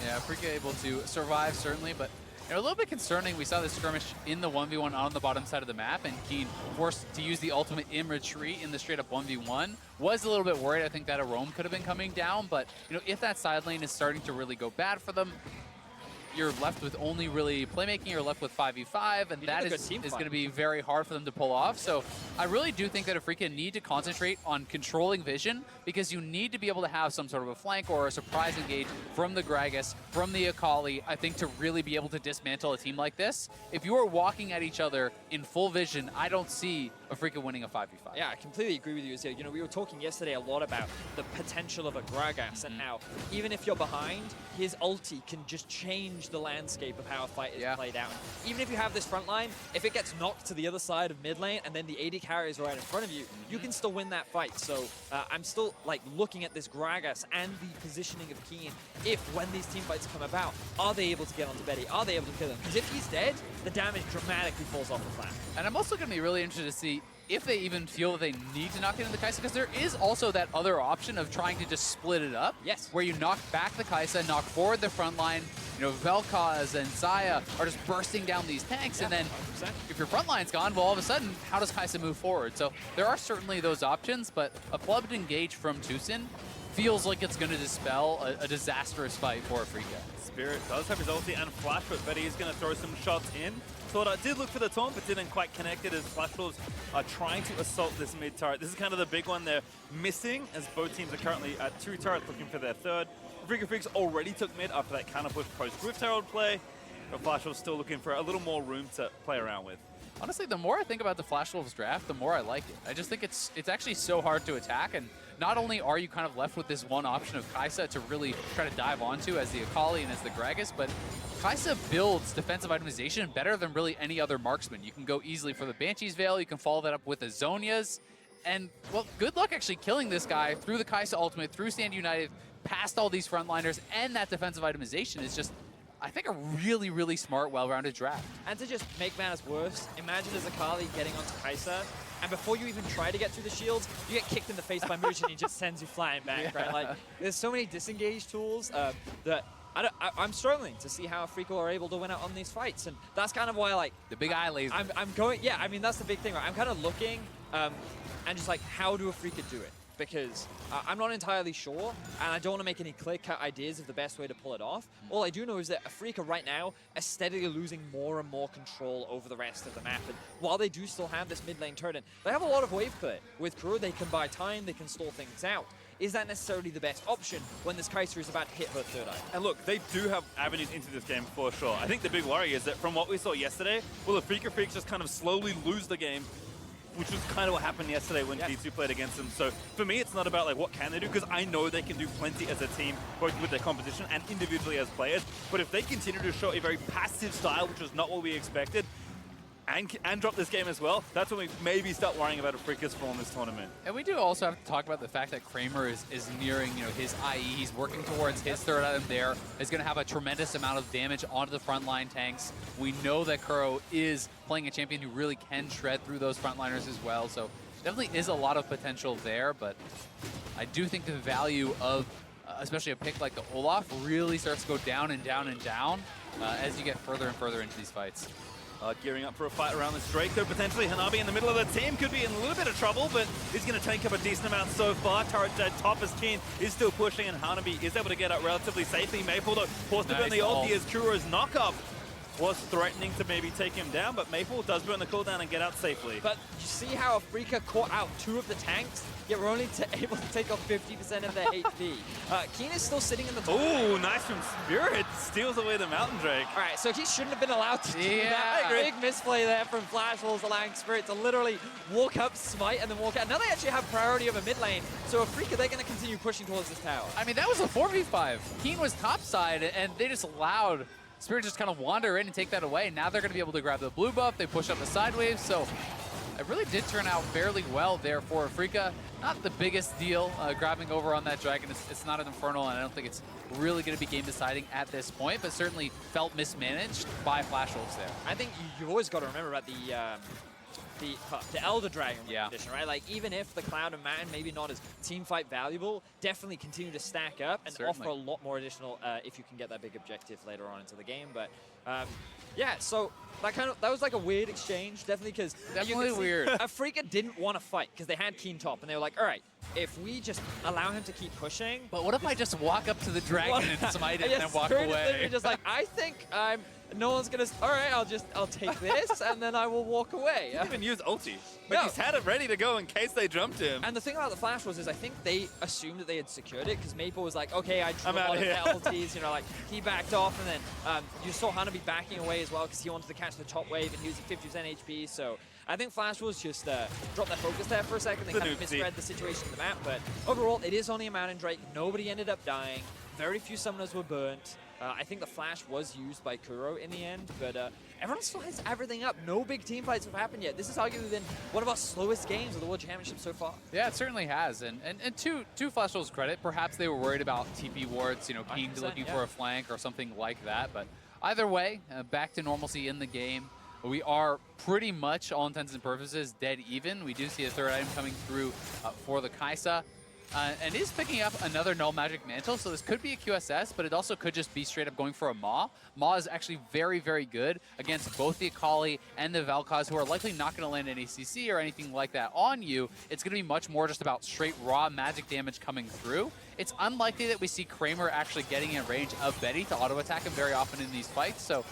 Yeah, Afrika able to survive, certainly, but a little bit concerning. We saw this skirmish in the 1v1 on the bottom side of the map, and Keen forced to use the ultimate in retreat in the straight-up 1v1. Was a little bit worried. I think that a roam could have been coming down, but if that side lane is starting to really go bad for them, you're left with only really playmaking, you're left with 5v5, and that is going to be very hard for them to pull off. So I really do think that Afrika need to concentrate on controlling vision, because you need to be able to have some sort of a flank or a surprise engage from the Gragas, from the Akali, I think, to really be able to dismantle a team like this. If you are walking at each other in full vision, I don't see Afrika winning a 5v5. Yeah, I completely agree with you, Azir. We were talking yesterday a lot about the potential of a Gragas and how even if you're behind, his ulti can just change the landscape of how a fight is played out. Even if you have this front line, if it gets knocked to the other side of mid lane and then the AD carry is right in front of you, you can still win that fight. So I'm still looking at this Gragas and the positioning of Keen. If when these team fights come about, are they able to get onto Betty? Are they able to kill him? Because if he's dead, the damage dramatically falls off the plan. And I'm also going to be really interested to see if they even feel that they need to knock into the Kai'Sa, because there is also that other option of trying to just split it up. Yes. Where you knock back the Kai'Sa, knock forward the front line. Vel'Koz and Xayah are just bursting down these tanks, and then 100%. if your front line's gone, well, all of a sudden, how does Kai'Sa move forward? So there are certainly those options, but a plugged engage from Tucson feels like it's going to dispel a disastrous fight for Afrika. Spirit does have his ulti and flash, but Betty is going to throw some shots in. Thought did look for the taunt, but didn't quite connect it as Flash Wolves are trying to assault this mid turret. This is kind of the big one they're missing, as both teams are currently at 2 turrets looking for their 3rd. Afrika Freaks already took mid after that counter push post Rift Herald play, but Flash Wolves still looking for a little more room to play around with. Honestly, the more I think about the Flash Wolves draft, the more I like it. I just think it's actually so hard to attack, and not only are you kind of left with this one option of Kai'Sa to really try to dive onto as the Akali and as the Gragas, but Kai'Sa builds defensive itemization better than really any other marksman. You can go easily for the Banshee's Veil, you can follow that up with the Zhonya's, and, well, good luck actually killing this guy through the Kai'Sa ultimate, through Stand United, past all these frontliners, and that defensive itemization is just, I think, a really, really smart, well-rounded draft. And to just make matters worse, imagine as Akali getting onto Kai'Sa, and before you even try to get through the shields, you get kicked in the face by Muj and he just sends you flying back, right? There's so many disengage tools that I'm struggling to see how Afrika are able to win out on these fights, and that's kind of why, the big eye laser. I'm going, I mean, that's the big thing, right? I'm kind of looking and just how do Afrika do it? Because I'm not entirely sure, and I don't want to make any clear-cut ideas of the best way to pull it off. All I do know is that Afrika right now is steadily losing more and more control over the rest of the map. And while they do still have this mid-lane turret, they have a lot of wave clear. With Kuro, they can buy time, they can stall things out. Is that necessarily the best option when this Kai'Sa is about to hit her 3rd eye? And look, they do have avenues into this game for sure. I think the big worry is that from what we saw yesterday, will Afrika Freaks just kind of slowly lose the game, which was kind of what happened yesterday when G2 played against them. So for me, it's not about what can they do, because I know they can do plenty as a team, both with their composition and individually as players. But if they continue to show a very passive style, which was not what we expected, and drop this game as well, that's when we maybe start worrying about Afrika's fall in this tournament. And we do also have to talk about the fact that Kramer is nearing his IE. He's working towards his 3rd item there. Is going to have a tremendous amount of damage onto the frontline tanks. We know that Kuro is playing a champion who really can shred through those frontliners as well. So definitely is a lot of potential there, but I do think the value of especially a pick like the Olaf really starts to go down and down and down as you get further and further into these fights. Gearing up for a fight around this Drake, though potentially Hanabi in the middle of the team could be in a little bit of trouble, but he's going to take up a decent amount so far. Turret dead top as Keen is still pushing, and Hanabi is able to get out relatively safely. Maple, though, forced to burn the ulti as Kuro's knockup was threatening to maybe take him down, but Maple does burn the cooldown and get out safely. But you see how Afrika caught out 2 of the tanks, yet we're only able to take off 50% of their HP. Keen is still sitting in the top. Oh, nice from Spirit. Steals away the Mountain Drake. All right, so he shouldn't have been allowed to do that. Big misplay there from Flash Wolves, allowing Spirit to literally walk up, smite, and then walk out. Now they actually have priority over mid lane, so Afrika, they're going to continue pushing towards this tower. I mean, that was a 4v5. Keen was topside, and they just allowed Spirit just kind of wander in and take that away. Now they're going to be able to grab the blue buff. They push up the side wave, so it really did turn out fairly well there for Afrika. Not the biggest deal grabbing over on that dragon. It's not an Infernal, and I don't think it's really going to be game deciding at this point, but certainly felt mismanaged by Flash Wolves there. I think you've always got to remember about the Elder Dragon condition, right? Like, even if the Cloud and Mountain maybe not as team fight valuable, definitely continue to stack up and offer a lot more additional if you can get that big objective later on into the game. But yeah, so that was like a weird exchange, definitely, because weird. Afrika didn't want to fight because they had Keen top, and they were like, all right, if we just allow him to keep pushing. But what if I just walk up to the dragon and smite it and then walk away? Just like, I think no one's gonna. All right, I'll take this and then I will walk away. He didn't even use ulti. But he's had it ready to go in case they jumped him. And the thing about the Flash is I think they assumed that they had secured it because Maple was like, okay, I drew a lot of their ultis, like he backed off, and then you saw Hanabi backing away as well because he wanted to catch the top wave and he was at 50% HP. So I think Flash just dropped their focus there for a second. They kind of misread the situation in the map, but overall it is only a Mountain Drake. Nobody ended up dying. Very few summoners were burnt. I think the Flash was used by Kuro in the end, but everyone still has everything up. No big team fights have happened yet. This has arguably been one of our slowest games of the World Championship so far. Yeah, it certainly has. And to Flash Wolves' credit, perhaps they were worried about TP wards, King looking for a flank or something like that. But either way, back to normalcy in the game. We are pretty much, all intents and purposes, dead even. We do see a third item coming through for the Kaisa. And is picking up another Null Magic Mantle, so this could be a QSS, but it also could just be straight up going for a Maw. Maw is actually very, very good against both the Akali and the Vel'Koz, who are likely not going to land any CC or anything like that on you. It's going to be much more just about straight raw magic damage coming through. It's unlikely that we see Kramer actually getting in range of Betty to auto-attack him very often in these fights, so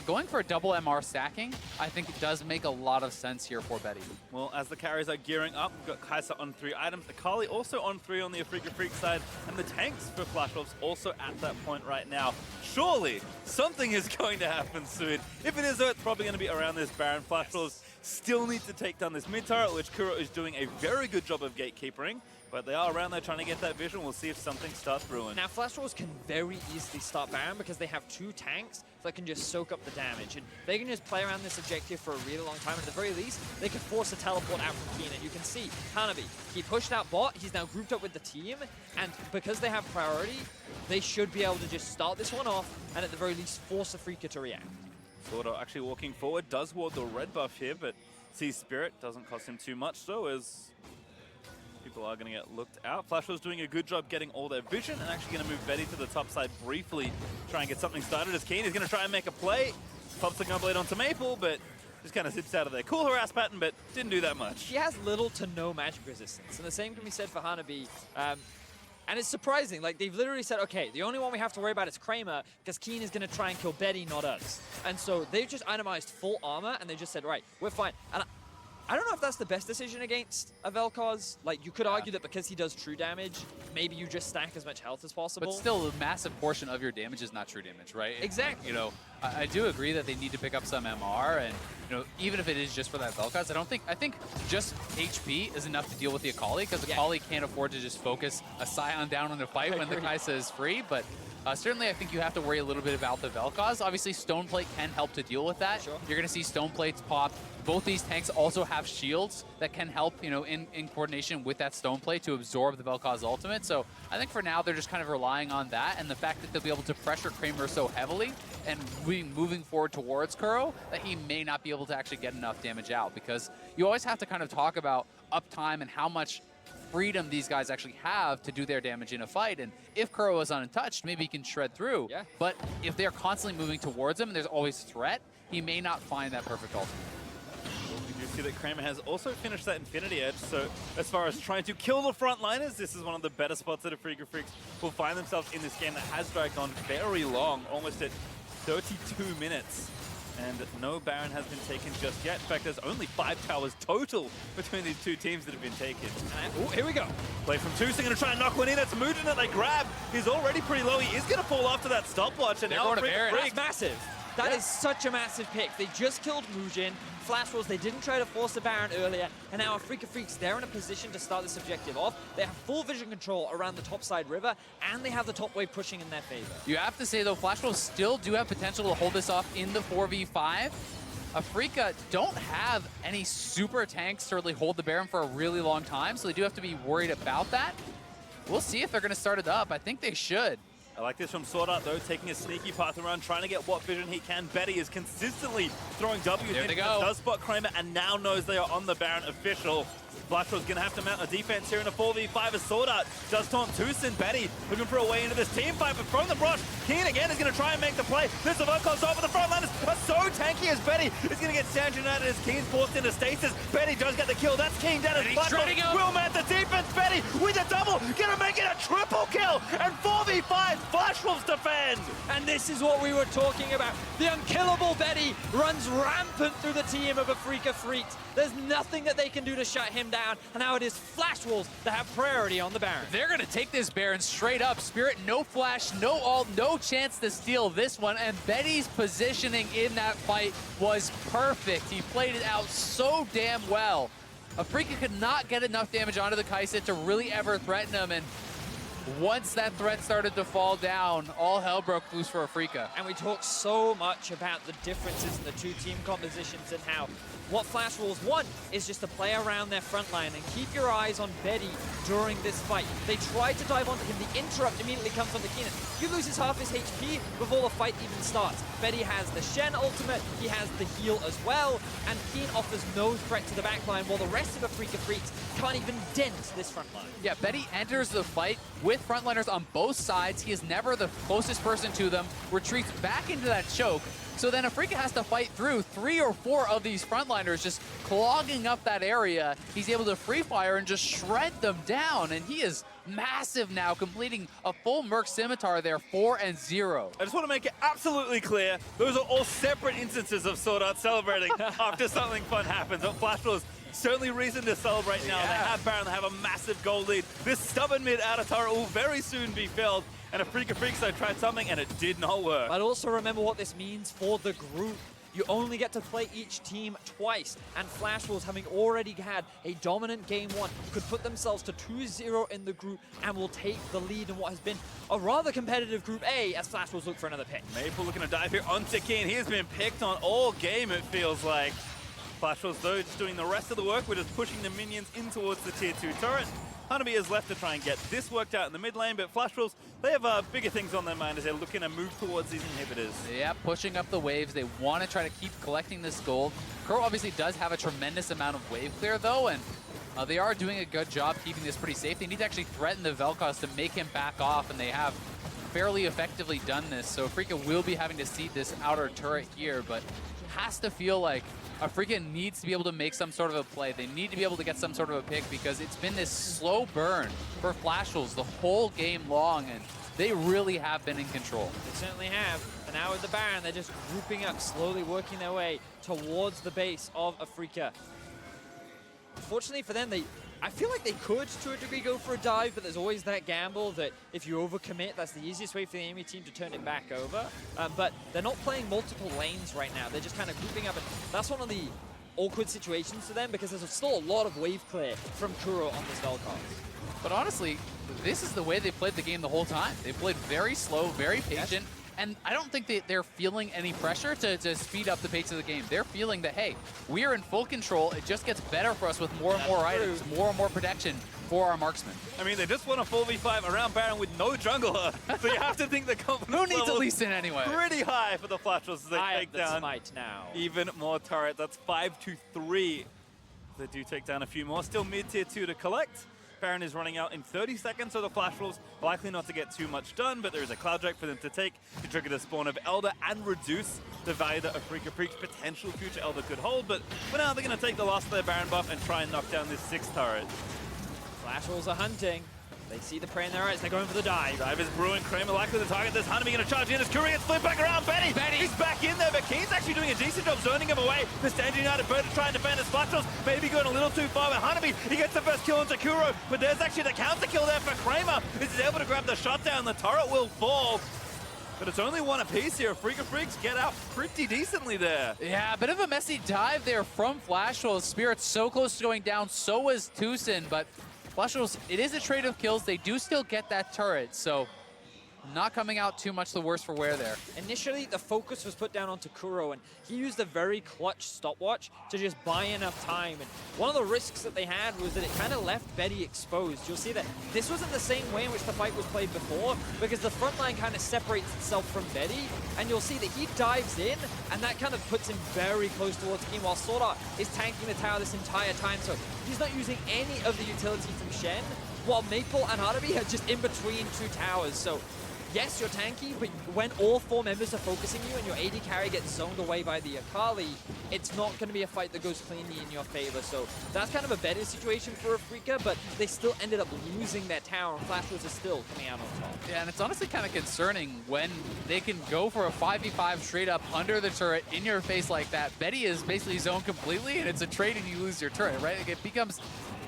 going for a double MR stacking, I think it does make a lot of sense here for Betty. Well, as the carries are gearing up, we've got Kaisa on 3 items, Akali also on 3 on the Afrika Freak side, and the tanks for Flash Wolves also at that point right now. Surely, something is going to happen soon. If it is, though, it's probably going to be around this Baron. Flash Wolves still need to take down this mid turret, which Kuro is doing a very good job of gatekeeping. But they are around there trying to get that vision. We'll see if something starts brewing. Now, Flash Wolves can very easily start Baron because they have 2 tanks that can just soak up the damage. And they can just play around this objective for a really long time. At the very least, they can force a teleport out from Keen. And you can see Hanabi, he pushed out bot. He's now grouped up with the team. And because they have priority, they should be able to just start this one off and at the very least force Afrika to react. Sordo actually walking forward, does ward the red buff here, but sees Spirit, doesn't cost him too much, so as people are going to get looked out. Flash was doing a good job getting all their vision and actually going to move Betty to the top side briefly, try and get something started as Keen is going to try and make a play. Pops the Gunblade onto Maple, but just kind of zips out of there. Cool harass pattern, but didn't do that much. She has little to no magic resistance, and the same can be said for Hanabi. And it's surprising, like they've literally said, okay, the only one we have to worry about is Kramer because Keen is going to try and kill Betty, not us. And so they've just itemized full armor and they just said, right, we're fine. And I don't know if that's the best decision against a Vel'Koz. Like, you could argue that because he does true damage, maybe you just stack as much health as possible. But still, a massive portion of your damage is not true damage, right? Exactly. I do agree that they need to pick up some MR, and even if it is just for that Vel'Koz, I think just HP is enough to deal with the Akali, because Akali can't afford to just focus a Scion down on the fight when the Kaisa is free, but certainly I think you have to worry a little bit about the Vel'Koz. Obviously, Stoneplate can help to deal with that. Sure. You're going to see Stoneplates pop. Both these tanks also have shields that can help, in coordination with that Stoneplate to absorb the Vel'Koz ultimate. So I think for now they're just kind of relying on that, and the fact that they'll be able to pressure Kramer so heavily and moving forward towards Kuro that he may not be able to actually get enough damage out, because you always have to kind of talk about uptime and how much freedom these guys actually have to do their damage in a fight. And if Kuro is untouched, maybe he can shred through. Yeah. But if they're constantly moving towards him and there's always threat, he may not find that perfect ultimate. We do see that Kramer has also finished that Infinity Edge, so as far as trying to kill the frontliners, this is one of the better spots that Afrika Freaks will find themselves in this game that has dragged on very long, almost at 32 minutes. And no Baron has been taken just yet. In fact, there's only 5 towers total between these two teams that have been taken. Oh, here we go. Play from Tusa, going to try and knock one in. It's Mugen that they grab. He's already pretty low. He is going to fall after that stopwatch. And They're now going to Afrika Baron. Freaks. That's massive. That is such a massive pick. They just killed Mugen. Flash Rolls, they didn't try to force the Baron earlier, and now Afrika Freaks, they're in a position to start this objective off. They have full vision control around the topside river, and they have the top wave pushing in their favor. You have to say, though, Flash Wolves still do have potential to hold this off in the 4v5. Afrika don't have any super tanks to really hold the Baron for a really long time, so they do have to be worried about that. We'll see if they're going to start it up. I think they should. I like this from Sword Art, though, taking a sneaky path around, trying to get what vision he can. Betty is consistently throwing W. There they go. Does spot Kramer, and now knows they are on the Baron official. Flashwell's going to have to mount a defense here in a 4v5 as Sword Art does taunt Tucson. Betty looking for a way into this team fight, but from the brush, Keen again is going to try and make the play. This is Volkov's off of the front liners are so tanky as Betty is going to get San United as Keen's forced into stasis. Betty does get the kill. That's Keen down as Flashwell will mount the defense. Betty with a double, going to make it a triple kill, and 4v5 Flashwolves defend. And this is what we were talking about. The unkillable Betty runs rampant through the team of Afrika Freaks. There's nothing that they can do to shut him down, and now it is Flash Wolves that have priority on the Baron. They're going to take this Baron straight up. Spirit, no flash, no ult, no chance to steal this one, and Betty's positioning in that fight was perfect. He played it out so damn well. Afrika could not get enough damage onto the Kai'Sa to really ever threaten him, and once that threat started to fall down, all hell broke loose for Afrika. And we talk so much about the differences in the two team compositions and how what Flash Wolves want is just to play around their front line and keep your eyes on Betty during this fight. They tried to dive onto him. The interrupt immediately comes onto Keenan. He loses half his HP before the fight even starts. Betty has the Shen ultimate, he has the heal as well, and Keen offers no threat to the backline while the rest of Afrika Freaks can't even dent this front line. Yeah, Betty enters the fight with frontliners on both sides. He is never the closest person to them, retreats back into that choke. So then Afrika has to fight through 3 or 4 of these frontliners just clogging up that area. He's able to free fire and just shred them down, and he is massive now, completing a full Merc Scimitar there, 4-0. I just want to make it absolutely clear, those are all separate instances of Sword Art celebrating after something fun happens. But Flash Wolves certainly reason to celebrate now. Yeah. They have Baron, they have a massive goal lead. This stubborn mid outer turret will very soon be filled. And Afrika Freaks, they tried something and it did not work. But also remember what this means for the group. You only get to play each team twice, and Flash Wolves, having already had a dominant game one, could put themselves to 2-0 in the group and will take the lead in what has been a rather competitive Group A as Flash Wolves look for another pick. Maple looking to dive here onto Keen. He has been picked on all game, it feels like. Flash Wolves, though, just doing the rest of the work. We're just pushing the minions in towards the tier 2 turret. Hanabi is left to try and get this worked out in the mid lane, but Flash Wolves, they have bigger things on their mind as they're looking to move towards these inhibitors. Yeah, pushing up the waves. They want to try to keep collecting this gold. Crow obviously does have a tremendous amount of wave clear, though, and they are doing a good job keeping this pretty safe. They need to actually threaten the Vel'Koz to make him back off, and they have fairly effectively done this. So Afrika will be having to seed this outer turret here, but has to feel like Afrika needs to be able to make some sort of a play. They need to be able to get some sort of a pick because it's been this slow burn for Flash Wolves the whole game long, and they really have been in control. They certainly have. And now with the Baron, they're just grouping up, slowly working their way towards the base of Afrika. Unfortunately for them, I feel like they could, to a degree, go for a dive, but there's always that gamble that if you overcommit, that's the easiest way for the enemy team to turn it back over. But they're not playing multiple lanes right now. They're just kind of grouping up, and that's one of the awkward situations for them because there's still a lot of wave clear from Kuro on this Vel'Koz. But honestly, this is the way they played the game the whole time. They played very slow, very patient. And I don't think they're feeling any pressure to speed up the pace of the game. They're feeling that, hey, we are in full control. It just gets better for us with more and more items, more and more protection for our marksmen. I mean, they just won a 4v5 around Baron with no jungler. So you have to think the confidence Who needs level a Lee Sin anyway? pretty high for the Flash Wolves as they I take have the down smite now. even more turret. That's 5-3. They do take down a few more. Still mid-tier 2 to collect. Baron is running out in 30 seconds, so the Flash Wolves likely not to get too much done, but there is a Cloud Drake for them to take to trigger the spawn of Elder and reduce the value that a Freak's potential future Elder could hold. But for now, they're going to take the last of their Baron buff and try and knock down this 6th turret. Flash Wolves are hunting. They see the prey in their eyes. They're going for the dive. Dive is brewing. Kramer likely to target this. Hanabi going to charge in as Curry gets flipped back around. Betty! He's back in there, but Keen's actually doing a decent job zoning him away. The Stand United bird to try and defend his Flash Wolves. Maybe going a little too far with Hanabi. He gets the first kill on Kuro, but there's actually the counter kill there for Kramer. This is able to grab the shutdown. The turret will fall. But it's only one apiece here. Freaks get out pretty decently there. Yeah, a bit of a messy dive there from Flash Wolves. Spirit's so close to going down, so was Tucson, but Flash Wolves, it is a trade of kills. They do still get that turret, so not coming out too much the worse for wear there. Initially, the focus was put down onto Kuro, and he used a very clutch stopwatch to just buy enough time. And one of the risks that they had was that it kind of left Betty exposed. You'll see that this wasn't the same way in which the fight was played before, because the front line kind of separates itself from Betty, and you'll see that he dives in, and that kind of puts him very close towards Keen, while Sword is tanking the tower this entire time, so he's not using any of the utility from Shen, while Maple and Hanabi are just in between two towers. So yes, you're tanky, but when all 4 members are focusing you and your AD carry gets zoned away by the Akali, it's not going to be a fight that goes cleanly in your favor. So that's kind of a better situation for Afrika, but they still ended up losing their tower, and Flash Wolves is still coming out on top. Yeah, and it's honestly kind of concerning when they can go for a 5v5 straight up under the turret in your face like that. Betty is basically zoned completely, and it's a trade and you lose your turret, right? Like, it becomes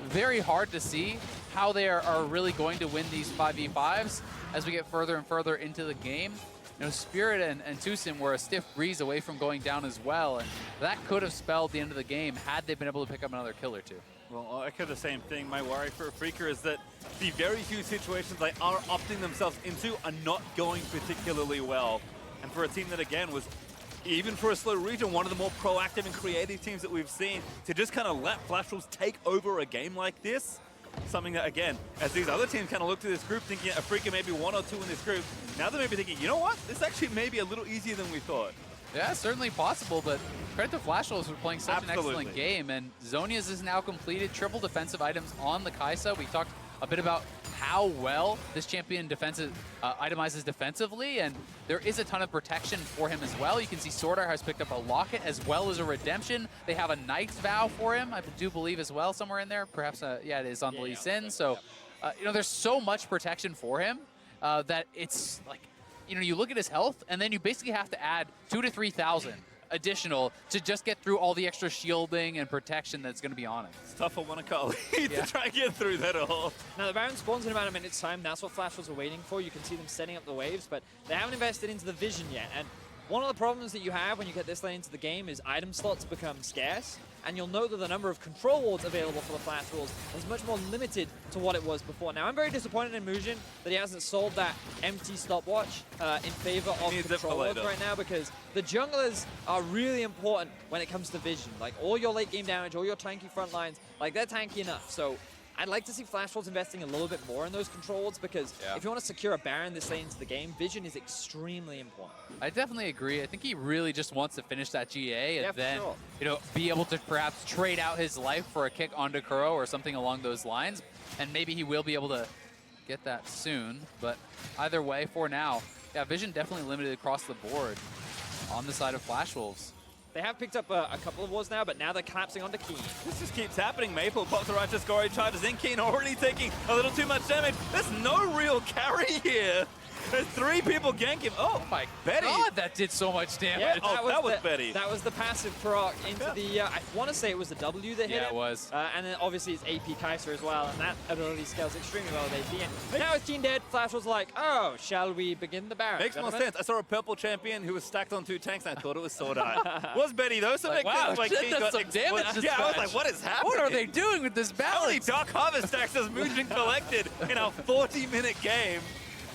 very hard to see how they are really going to win these 5v5s as we get further and further into the game. You know, Spirit and Tucson were a stiff breeze away from going down as well, and that could have spelled the end of the game had they been able to pick up another kill or two. Well, I'll echo the same thing. My worry for Afrika is that the very few situations they are opting themselves into are not going particularly well. And for a team that, again, was, even for a slow region, one of the more proactive and creative teams that we've seen, to just kind of let Flash Wolves take over a game like this, something that, again, as these other teams kind of look to this group thinking Afrika maybe 1 or 2 in this group, now they may be thinking, you know what, this actually may be a little easier than we thought. Yeah, certainly possible, but credit to Flash Wolves for playing such an excellent game. And Zonia's is now completed, triple defensive items on the Kai'Sa. We talked a bit about how well this champion itemizes defensively, and there is a ton of protection for him as well. You can see Swordar has picked up a Locket as well as a Redemption. They have a Knight's Vow for him, I do believe, as well, somewhere in there. Perhaps, yeah, it is on the Lee Sin. So, you know, there's so much protection for him that it's like, you know, you look at his health, and then you basically have to add 2,000 to 3,000 additional to just get through all the extra shielding and protection that's going to be on it. It's tough for one Akali to try and get through that all. Now, the Baron spawns in about a minute's time. That's what Flash Wolves are waiting for. You can see them setting up the waves, but they haven't invested into the vision yet. And one of the problems that you have when you get this late into the game is item slots become scarce, and you'll note that the number of control wards available for the Flash Wolves is much more limited to what it was before. Now, I'm very disappointed in Mujin that he hasn't sold that empty stopwatch in favor of control wards right now, because the junglers are really important when it comes to vision. Like, all your late game damage, all your tanky front lines, like, they're tanky enough. So I'd like to see Flash Wolves investing a little bit more in those control wards, because if you want to secure a Baron this late into the game, vision is extremely important. I definitely agree. I think he really just wants to finish that GA and then, you know, be able to perhaps trade out his life for a kick onto Kuro or something along those lines. And maybe he will be able to get that soon. But either way, for now, yeah, vision definitely limited across the board on the side of Flash Wolves. They have picked up a couple of wards now, but now they're collapsing onto Keen. This just keeps happening. Maple pops the righteous Gory, charges in. Keen already taking a little too much damage. There's no real carry here. There's 3 people gank him. Oh my Betty. God, that did so much damage. Yeah, that was Betty. That was the passive proc into the, I want to say it was the W that hit him. Yeah, it was. And then obviously it's AP Kai'Sa as well, and that ability scales extremely well with AP. And now with Keen dead, Flash was like, oh, shall we begin the Baron? Makes more sense. I saw a purple champion who was stacked on 2 tanks, and I thought it was Sword Art. Was Betty, though? So like, wow, like Keen got some damage. Yeah, I was like, what is happening? What are they doing with this balance? How many Dark Harvest stacks has Mujin collected in a 40-minute game?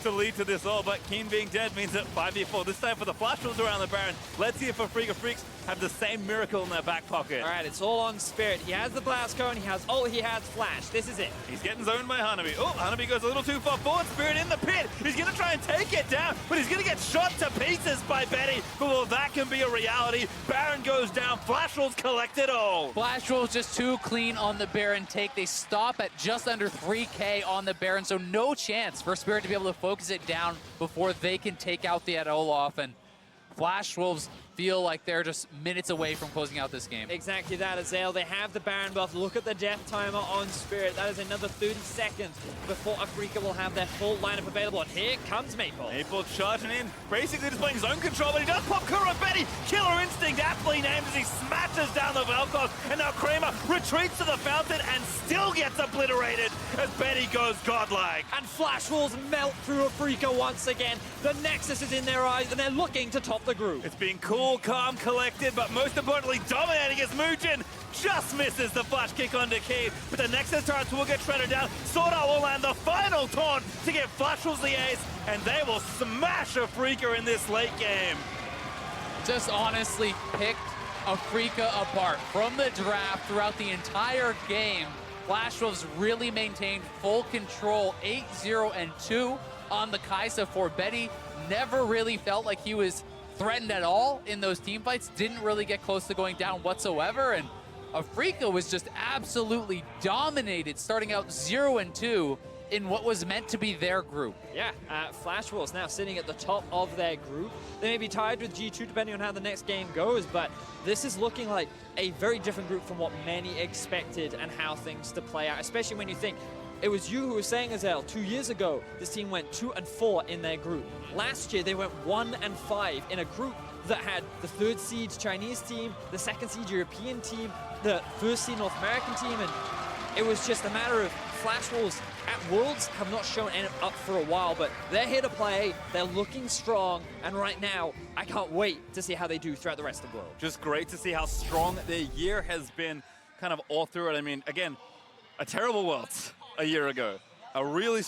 to lead to this all, but Keen being dead means that 5v4 this time for the Flash Wolves around the Baron. Let's see if Afrika Freaks have the same miracle in their back pocket. All right, it's all on Spirit. He has the Blast Cone, he has ult, he has Flash. This is it. He's getting zoned by Hanabi. Oh, Hanabi goes a little too far forward. Spirit in the pit. He's going to try and take it down, but he's going to get shot to pieces by Betty. But well, that can be a reality. Baron goes down. Flash Wolves collect it all. Flash Wolves just too clean on the Baron take. They stop at just under 3K on the Baron, so no chance for Spirit to be able to focus it down before they can take out the Olaf. And Flash Wolves feel like they're just minutes away from closing out this game. Exactly that, Azael. They have the Baron buff. Look at the death timer on Spirit. That is another 30 seconds before Afrika will have their full lineup available. And here comes Maple. Maple charging in, basically displaying zone control, but he does pop Kuro Betty. Killer Instinct, aptly named as he smashes down the Vel'Koz. And now Kramer retreats to the fountain and still gets obliterated as Betty goes godlike. And Flash Wolves melt through Afrika once again. The Nexus is in their eyes, and they're looking to top the group. It's being cool, calm, collected, but most importantly, dominating as Mugen just misses the flash kick onto Keen. But the Nexus turrets will get shredded down. Sword Art will land the final taunt to give Flash Wolves the ace, and they will smash Afrika in this late game. Just honestly picked Afrika apart from the draft throughout the entire game. Flash Wolves really maintained full control, 8-0-2 on the Kai'Sa for Betty. Never really felt like he was threatened at all in those team fights, didn't really get close to going down whatsoever, and Afrika was just absolutely dominated, starting out 0-2 in what was meant to be their group. Yeah, Flash Wolves now sitting at the top of their group. They may be tied with G2 depending on how the next game goes, but this is looking like a very different group from what many expected and how things to play out, especially when you think it was you who was saying, Azael, 2 years ago, this team went 2-4 in their group. Last year, they went 1-5 in a group that had the 3rd seed Chinese team, the 2nd seed European team, the 1st seed North American team, and it was just a matter of Flash Wolves at Worlds have not shown any up for a while, but they're here to play, they're looking strong, and right now, I can't wait to see how they do throughout the rest of the world. Just great to see how strong their year has been kind of all through it. I mean, again, a terrible Worlds a year ago. A really